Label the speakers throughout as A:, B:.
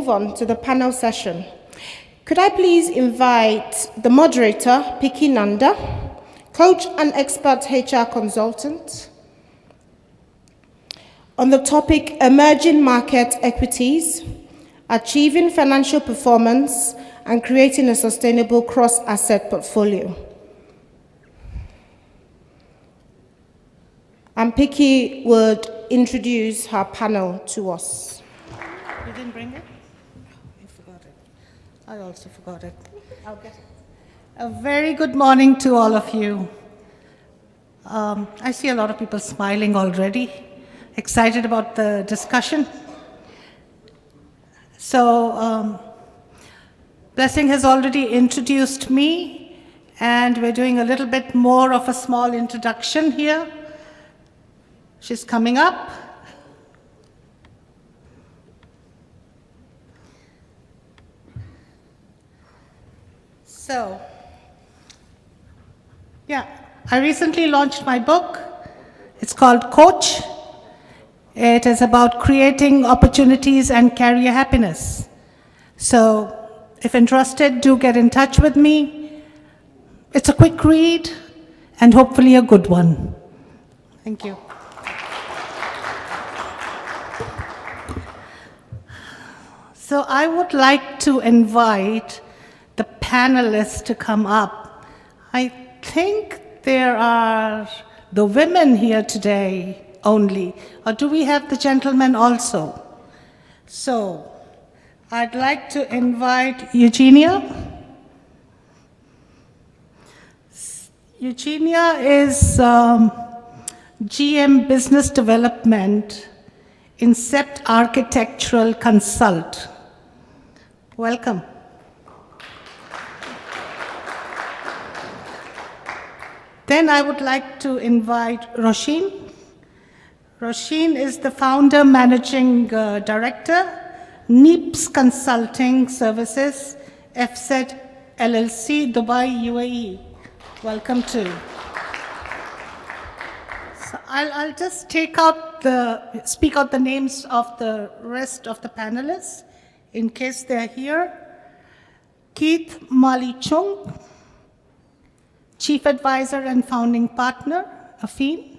A: move on to the panel session, could I please invite the moderator, Piki Nanda, coach and expert HR consultant, on the topic Emerging Market Equities, Achieving Financial Performance and Creating a Sustainable Cross-Asset Portfolio. And Piki would introduce her panel to us.
B: You didn't bring it? You forgot it. I also forgot it.
A: I'll get it.
B: A very good morning to all of you. I see a lot of people smiling already, excited about the discussion. So, Blessing has already introduced me, and we're doing a little bit more of a small introduction here. She's coming up. So, I recently launched my book. It's called Coach. It is about creating opportunities and career happiness. So, if interested, do get in touch with me. It's a quick read and hopefully a good one. Thank you. So I would like to invite the panelists to come up. I think there are the women here today only, or do we have the gentlemen also? So I'd like to invite Eugenia. Eugenia is GM Business Development in Sept Architectural Consult. Welcome. Then I would like to invite Roisin. Roisin is the founder, managing director, NEEPS Consulting Services, FZ LLC, Dubai, UAE. Welcome too. So I'll just speak out the names of the rest of the panelists in case they're here. Keith Mali Chung, Chief Advisor and Founding Partner, Affin.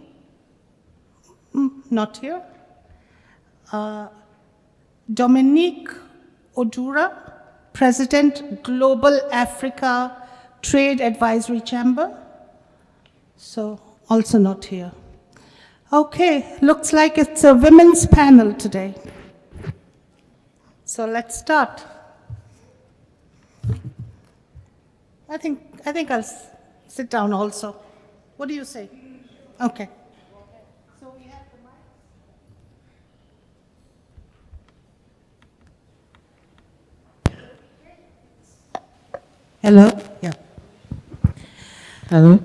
B: Not here. Dominique Odura, President, Global Africa Trade Advisory Chamber. So, also not here. Okay, looks like it's a women's panel today. So let's start. I think I'll sit down also. What do you say? Okay. So we have the mics. Hello? Yeah.
C: Hello?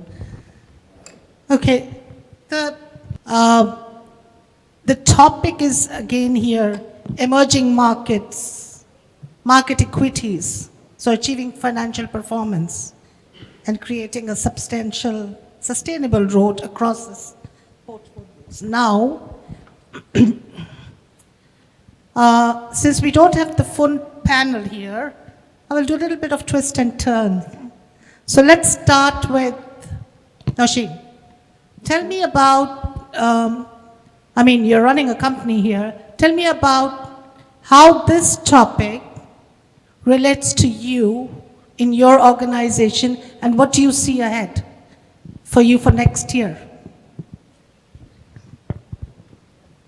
B: Okay. The topic is again here, emerging markets, market equities, so achieving financial performance and creating a sustainable road across this portfolios. Now, since we don't have the full panel here, I will do a little bit of twist and turn. So let's start with Roisin. Tell me about, you're running a company here. Tell me about how this topic relates to you in your organization and what do you see ahead for you for next year?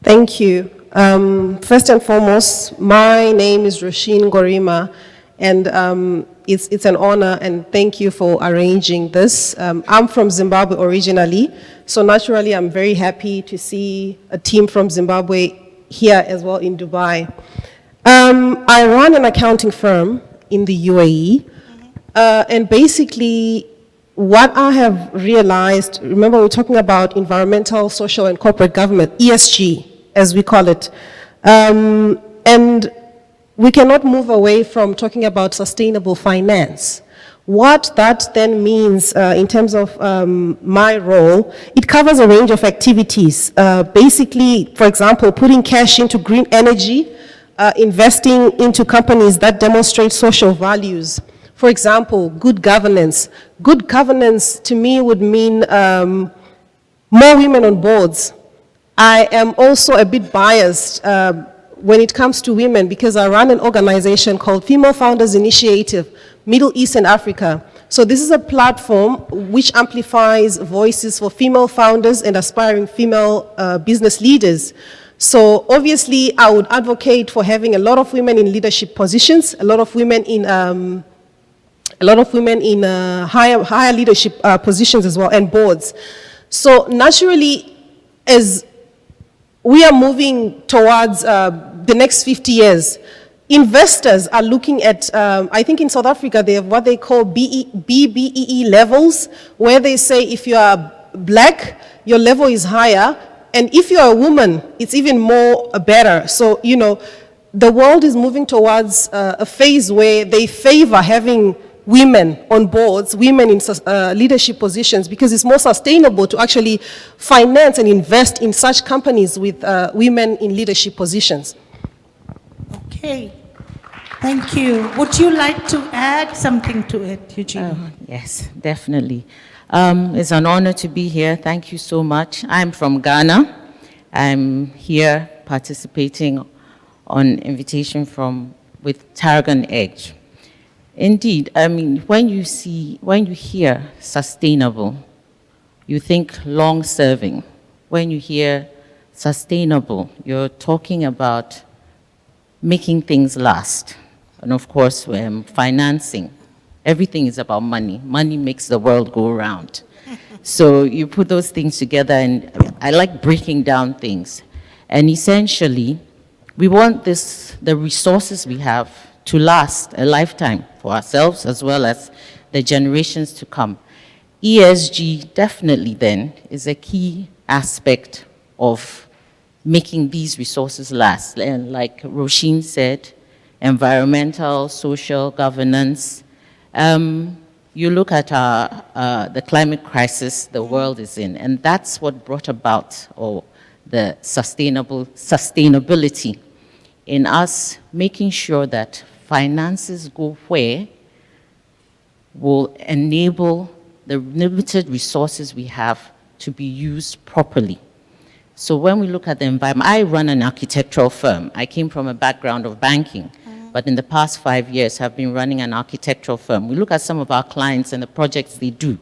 C: Thank you. First and foremost, my name is Roisin Gorima, and it's an honor, and thank you for arranging this. I'm from Zimbabwe originally, so naturally I'm very happy to see a team from Zimbabwe here as well in Dubai. I run an accounting firm in the UAE, and basically what I have realized, remember we're talking about environmental, social, and corporate government, ESG, as we call it. And we cannot move away from talking about sustainable finance. What that then means in terms of my role, it covers a range of activities. Basically, for example, putting cash into green energy, investing into companies that demonstrate social values. For example, good governance. Good governance to me would mean more women on boards. I am also a bit biased when it comes to women because I run an organization called Female Founders Initiative, Middle East and Africa. So this is a platform which amplifies voices for female founders and aspiring female business leaders. So obviously, I would advocate for having a lot of women in leadership positions, a lot of women in higher leadership positions as well, and boards. So naturally, as we are moving towards the next 50 years, investors are looking at, I think in South Africa, they have what they call BBEE levels, where they say if you are black, your level is higher, and if you're a woman, it's even more better. So, you know, the world is moving towards a phase where they favor having women on boards, women in leadership positions, because it's more sustainable to actually finance and invest in such companies with women in leadership positions.
B: Okay, thank you. Would you like to add something to it, Eugene?
D: Yes, definitely. It's an honor to be here. Thank you so much. I'm from Ghana. I'm here participating on invitation with Tarragon Edge. Indeed, I mean, when you hear sustainable, you think long-serving. When you hear sustainable, you're talking about making things last. And of course, financing. Everything is about money. Money makes the world go round. So you put those things together, and I like breaking down things. And essentially, we want the resources we have to last a lifetime for ourselves as well as the generations to come. ESG definitely then is a key aspect of making these resources last. And like Roisin said, environmental, social governance. You look at the climate crisis the world is in, and that's what brought about the sustainability in us making sure that finances go where will enable the limited resources we have to be used properly. So when we look at the environment, I run an architectural firm. I came from a background of banking, but in the past 5 years have been running an architectural firm. We look at some of our clients and the projects they do.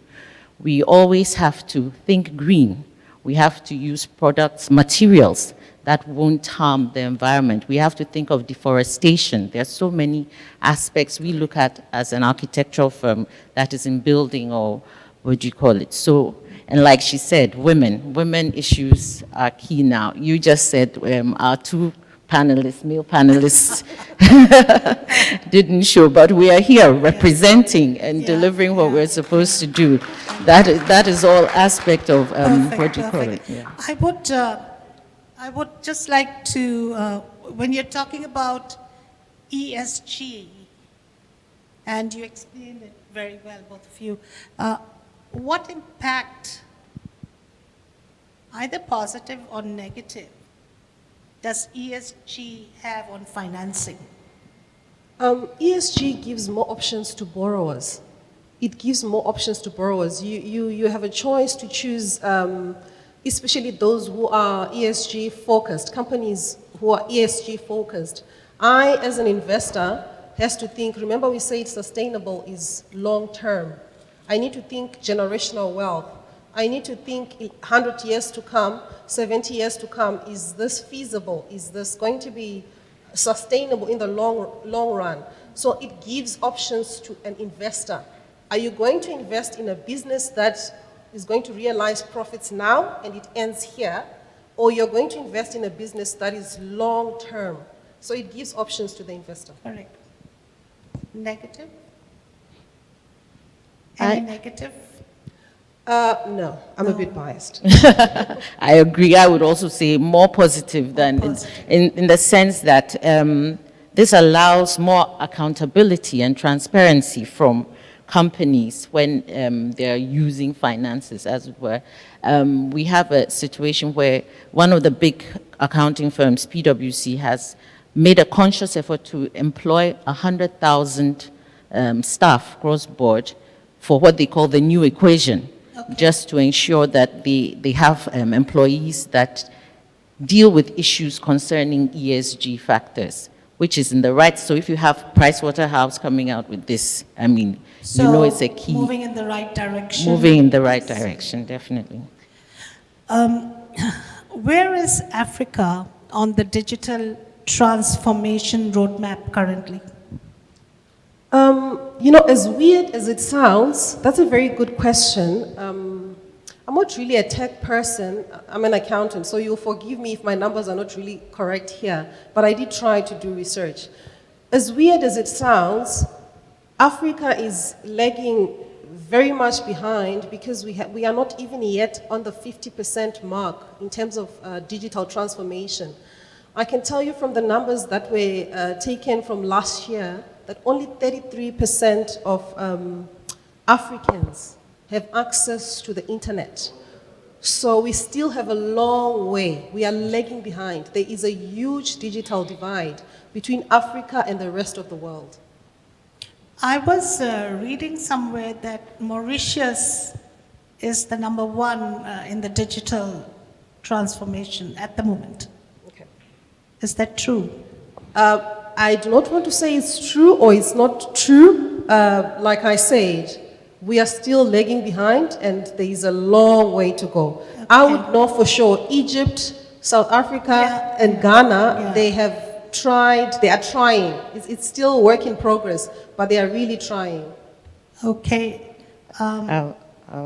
D: We always have to think green. We have to use products, materials that won't harm the environment. We have to think of deforestation. There are so many aspects we look at as an architectural firm that is in building, or what do you call it? So, and like she said, women issues are key now. You just said our two panelists, male panelists, didn't show, but we are here representing and delivering what we're supposed to do. That is all aspect of, what do you call it? Yeah.
B: I would just like to, when you're talking about ESG, and you explained it very well, both of you, what impact, either positive or negative, does ESG have on financing?
C: ESG gives more options to borrowers. It gives more options to borrowers. You have a choice to choose, especially those who are ESG focused, companies who are ESG focused. I, as an investor, has to think, remember we said sustainable is long term. I need to think generational wealth. I need to think 100 years to come, 70 years to come, is this feasible? Is this going to be sustainable in the long run? So it gives options to an investor. Are you going to invest in a business that is going to realize profits now and it ends here, or you're going to invest in a business that is long term? So it gives options to the investor.
B: Correct. Negative? Any negative?
C: No, I'm a bit biased.
D: I agree. I would also say more positive than in the sense that this allows more accountability and transparency from companies when they're using finances, as it were. We have a situation where one of the big accounting firms, PwC, has made a conscious effort to employ 100,000 staff cross-board for what they call the new equation, just to ensure that they have employees that deal with issues concerning ESG factors, which is in the right. So if you have Pricewaterhouse coming out with this, I mean,
B: So
D: you know it's a key.
B: moving in the right direction.
D: Moving in the right direction, definitely.
B: Where is Africa on the digital transformation roadmap currently?
C: You know, as weird as it sounds, that's a very good question. I'm not really a tech person. I'm an accountant, so you'll forgive me if my numbers are not really correct here, but I did try to do research. As weird as it sounds, Africa is lagging very much behind because we are not even yet on the 50% mark in terms of digital transformation. I can tell you from the numbers that were taken from last year that only 33% of Africans have access to the internet. So we still have a long way. We are lagging behind. There is a huge digital divide between Africa and the rest of the world.
B: I was reading somewhere that Mauritius is the number one in the digital transformation at the moment.
C: Okay.
B: Is that true?
C: I do not want to say it's true or it's not true. Like I said, we are still lagging behind and there is a long way to go. Okay. I would know for sure Egypt, South Africa, and Ghana, they have tried, they are trying. It's still a work in progress, but they are really trying.
B: Okay.
D: I'll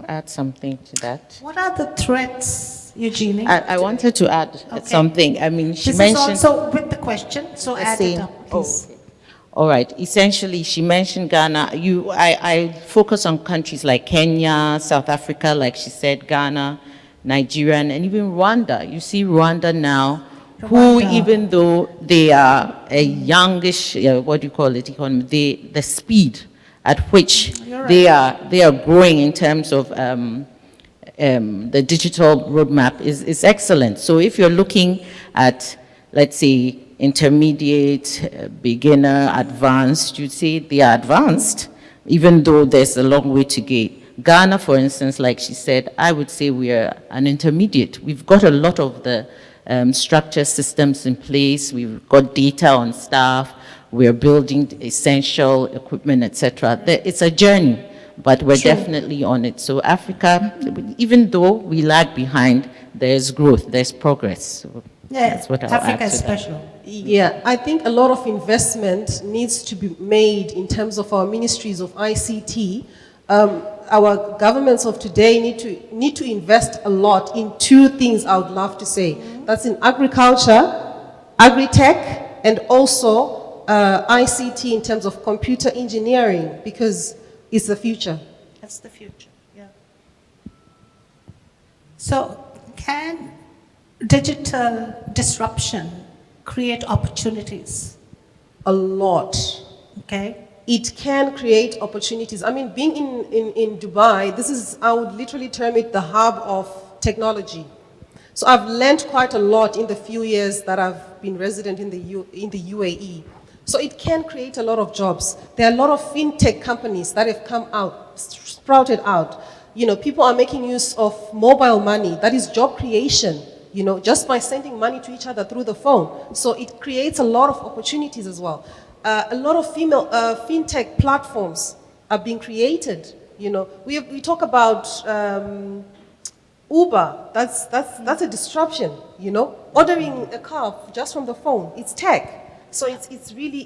D: add something to that.
B: What are the threats, Eugenie?
D: I wanted to add something. I mean, she
B: this
D: mentioned...
B: is also with the question, so add it up, please.
D: Oh, okay. All right. Essentially, she mentioned Ghana. I focus on countries like Kenya, South Africa, like she said, Ghana, Nigeria, and even Rwanda. You see Rwanda now, who, even though they are a youngish, what do you call it, economy, the speed at which they are growing in terms of the digital roadmap is excellent. So if you're looking at, let's say, intermediate, beginner, advanced, you'd say they are advanced, even though there's a long way to go. Ghana, for instance, like she said, I would say we are an intermediate. We've got a lot of the structure systems in place. We've got data on staff. We're building essential equipment, etc. It's a journey, but we're definitely on it. So Africa, even though we lag behind, there's growth, there's progress. So that's what I'll
B: Africa
D: add
B: is
D: to that.
B: special.
C: Yeah, I think a lot of investment needs to be made in terms of our ministries of ICT. Our governments of today need to invest a lot in two things I would love to say. That's in agriculture, agri-tech, and also ICT in terms of computer engineering, because it's the future.
B: That's the future, yeah. So can digital disruption create opportunities?
C: A lot.
B: Okay.
C: It can create opportunities. I mean, being in Dubai, I would literally term it the hub of technology. So I've learned quite a lot in the few years that I've been resident in the UAE. So it can create a lot of jobs. There are a lot of fintech companies that have come out, sprouted out. You know, people are making use of mobile money. That is job creation, you know, just by sending money to each other through the phone. So it creates a lot of opportunities as well. A lot of fintech platforms are being created. You know, we talk about Uber. That's a disruption. You know, ordering a car just from the phone. It's tech. So it's really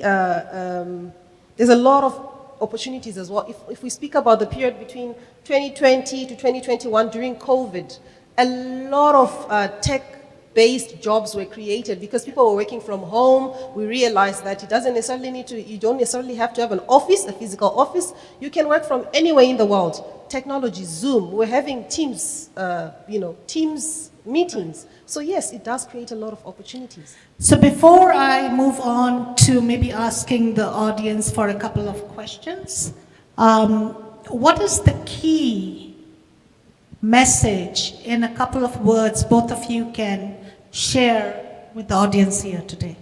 C: there's a lot of opportunities as well. If we speak about the period between 2020 to 2021 during COVID, a lot of tech-based jobs were created because people were working from home. We realized that you don't necessarily have to have an office, a physical office. You can work from anywhere in the world. Technology, Zoom, we're having Teams, Teams meetings. So yes, it does create a lot of opportunities.
B: So before I move on to maybe asking the audience for a couple of questions, what is the key message in a couple of words both of you can share with the audience here today?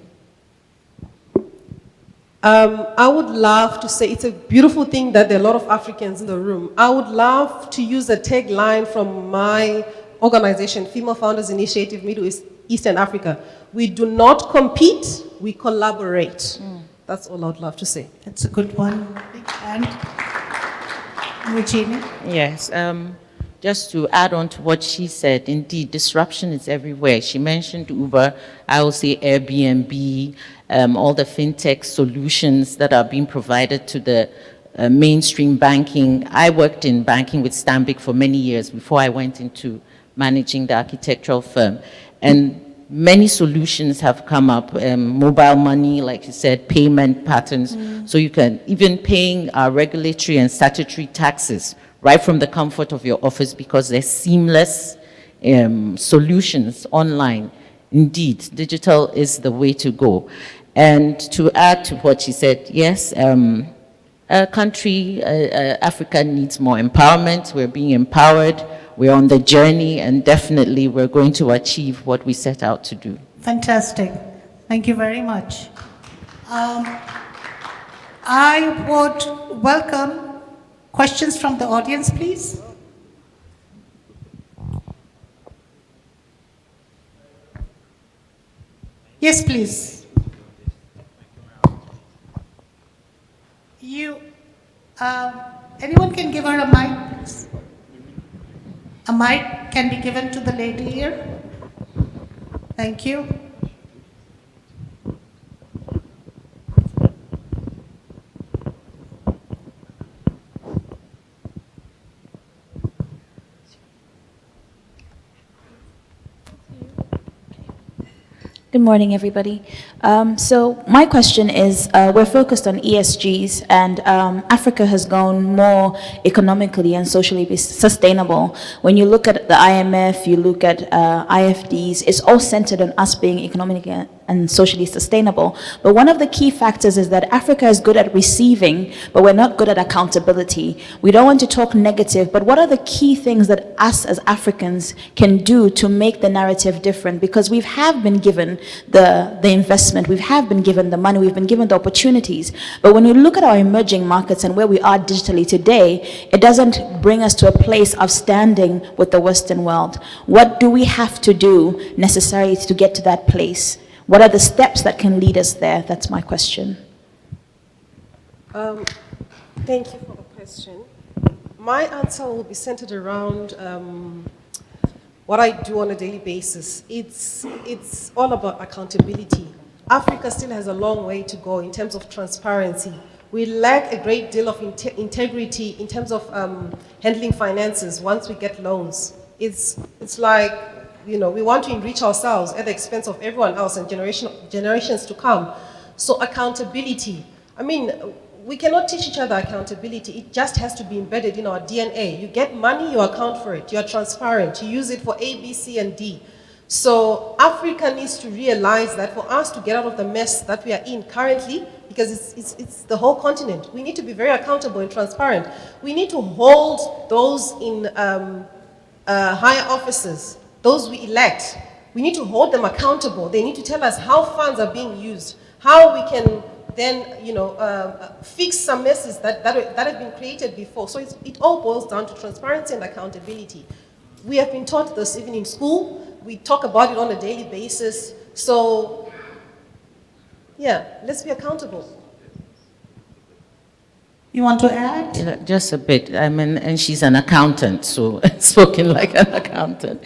C: I would love to say it's a beautiful thing that there are a lot of Africans in the room. I would love to use a tagline from my organization, Female Founders Initiative, Middle Eastern Africa. We do not compete, we collaborate. That's all I would love to say.
B: That's a good one. Big hand. Regina?
D: Yes, just to add on to what she said, indeed, disruption is everywhere. She mentioned Uber, I will say Airbnb, all the fintech solutions that are being provided to the mainstream banking. I worked in banking with Stanbic for many years before I went into managing the architectural firm. And many solutions have come up, mobile money, like you said, payment patterns, so you can even paying regulatory and statutory taxes right from the comfort of your office because they're seamless solutions online. Indeed, digital is the way to go. And to add to what she said, yes, Africa needs more empowerment. We're being empowered. We're on the journey, and definitely we're going to achieve what we set out to do.
B: Fantastic. Thank you very much. I would welcome questions from the audience, please. Yes, please. Anyone can give her a mic, please? A mic can be given to the lady here. Thank you.
E: Good morning, everybody. So my question is, we're focused on ESGs, and Africa has gone more economically and socially sustainable. When you look at the IMF, you look at IFDs, it's all centered on us being economically and socially sustainable. But one of the key factors is that Africa is good at receiving, but we're not good at accountability. We don't want to talk negative, but what are the key things that us as Africans can do to make the narrative different? Because we have been given the investment, we have been given the money, we've been given the opportunities. But when you look at our emerging markets and where we are digitally today, it doesn't bring us to a place of standing with the Western world. What do we have to do necessarily to get to that place? What are the steps that can lead us there? That's my question.
C: Thank you for the question. My answer will be centered around what I do on a daily basis. It's all about accountability. Africa still has a long way to go in terms of transparency. We lack a great deal of integrity in terms of handling finances once we get loans. It's like, you know, we want to enrich ourselves at the expense of everyone else and generations to come. So accountability, I mean, we cannot teach each other accountability. It just has to be embedded in our DNA. You get money, you account for it. You are transparent. You use it for A, B, C, and D. So Africa needs to realize that for us to get out of the mess that we are in currently, because it's the whole continent, we need to be very accountable and transparent. We need to hold those in higher offices, those we elect. We need to hold them accountable. They need to tell us how funds are being used, how we can then, you know, fix some messes that have been created before. So it all boils down to transparency and accountability. We have been taught this even in school. We talk about it on a daily basis. So, yeah, let's be accountable.
B: You want to add?
D: Yeah, just a bit. I mean, and she's an accountant, so spoken like an accountant.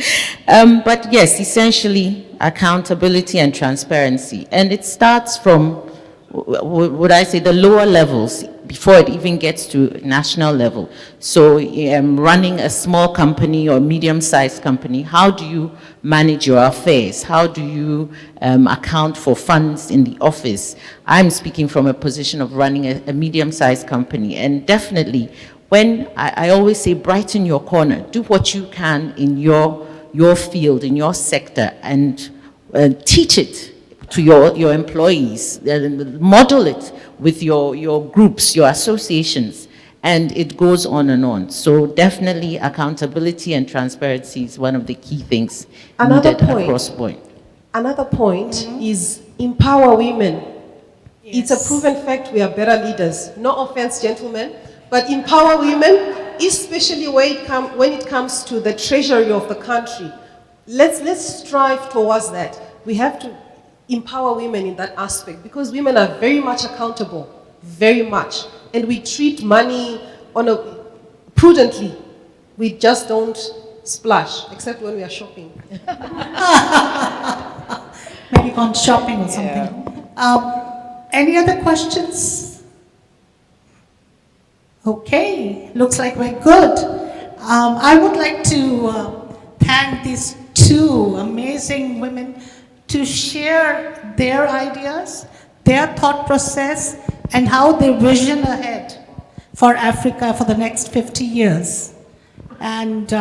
D: But yes, essentially, accountability and transparency. And it starts from, would I say, the lower levels before it even gets to national level. So running a small company or medium-sized company, how do you manage your affairs? How do you account for funds in the office? I'm speaking from a position of running a medium-sized company, and definitely when I always say brighten your corner, do what you can in your field, in your sector, and teach it to your employees, model it with your groups, your associations, and it goes on and on. So definitely accountability and transparency is one of the key things needed across the board.
C: Another point is empower women. It's a proven fact we are better leaders. No offense, gentlemen, but empower women, especially when it comes to the treasury of the country. Let's strive towards that. We have to empower women in that aspect because women are very much accountable, very much. And we treat money prudently. We just don't splash, except when we are shopping.
B: Maybe gone shopping or something. Any other questions? Okay, looks like we're good. I would like to thank these two amazing women to share their ideas, their thought process, and how they vision ahead for Africa for the next 50 years. And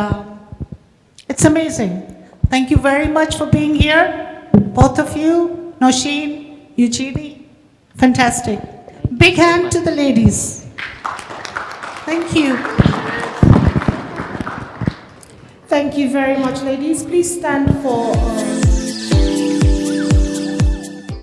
B: it's amazing. Thank you very much for being here, both of you, Nosheen, Eugenie. Fantastic. Big hand to the ladies. Thank you.
A: Thank you very much, ladies. Please stand for